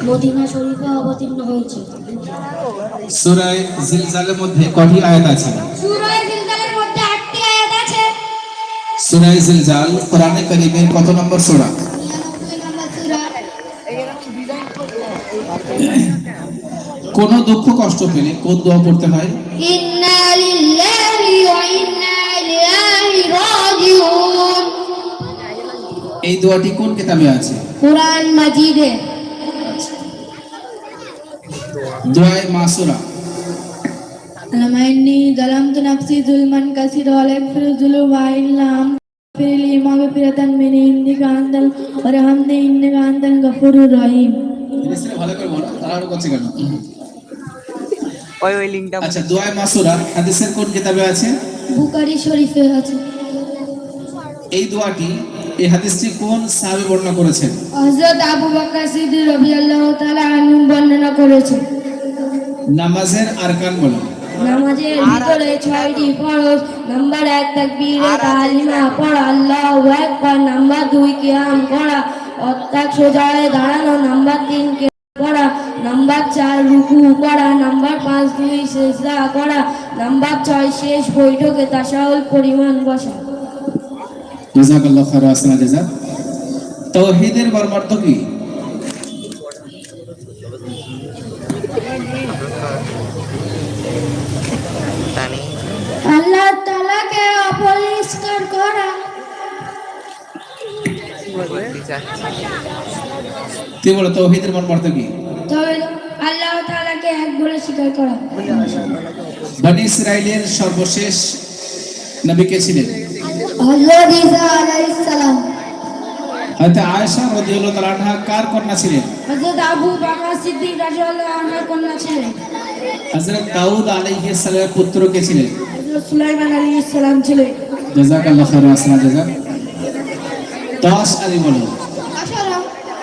Medina শরীফে অবতীর্ণ হয়েছে। সূরা জিলজালের মধ্যে কয়টি আয়াত আছে? সূরা জিলজালের মধ্যে 8টি আয়াত আছে। সূরা জিলজাল কোরআনে কারীমের কত নম্বর সূরা? 99 নম্বর সূরা। কোন দুঃখ কষ্ট পেলে কোন দোয়া পড়তে হয়? ইন্না লিল্লাহি ওয়া ইন্না ইলাইহি রাজিউন। এই দোয়াটি কোন কিতাবে আছে? কুরআন মাজিদে। দোয়ায়ে মাসুরা। আল্লাহুম্মা ইন্নী যালামতু নাফসি যুলমান কাসীরা ওয়া লা ইয়াগফিরু যুনুবা ইল্লা আনতা ফাগফিরলি মাগফিরাতান মিন ইনদিকা আনতাল ওয়ারহামনি ইন্নাকা আনতাল গফুরুর রহিম। এটা ভালো করে বলো, তাড়াহুড়ো করছে কেন? ওই লিংকটা। আচ্ছা, দোয়ায়ে মাসুরা হাদিসের কোন কিতাবে আছে? বুখারী শরীফে আছে। এই দোয়াটি, এই হাদিসটি কোন সাহাবী বর্ণনা করেছেন? হযরত আবু বকর সিদ্দিক রাদিয়াল্লাহু তাআলা আনহু বর্ণনা করেছেন। নামাজের আরকান বলো। নামাজের ভিতরে 6টি ফরজ। নাম্বার 1 তাকবীরে তাহরিমা পড়া, আল্লাহু আকবার। নাম্বার 2 কিয়াম করা, অর্থাৎ সোজা হয়ে দাঁড়ানো। নাম্বার 3 পড়া। নাম্বার 4 রুকু করা। নাম্বার 5 2 সিজদা করা। নাম্বার 6 শেষ বৈঠকে তাশাহুদ পরিমাণ বসা। জাযাকাল্লাহু খাইরান, আসনা জাযা। তাওহীদের মর্মার্থ কি? আল্লাহ তাআলাকে অপরিষ্কার করা। কি বলো, তাওহীদের মর্মার্থ কি? তবে আল্লাহ তাআলাকে এক বলে স্বীকার করা। বনি ইসরাইলের সর্বশেষ নবী কে ছিলেন? হযরত ঈসা আলাইহিস সালাম। হযরত আয়েশা রাদিয়াল্লাহু তাআলা আনহা কার কন্যা ছিলেন? হযরত আবু বকর সিদ্দিক রাদিয়াল্লাহু আনহুর কন্যা ছিলেন। হযরত দাউদ আলাইহিস সালামের পুত্র কে ছিলেন? হযরত সুলাইমান আলাইহিস সালাম ছিলেন। জাযাকাল্লাহু খাইরান, আসনা জাযা। 10 আলী বলো।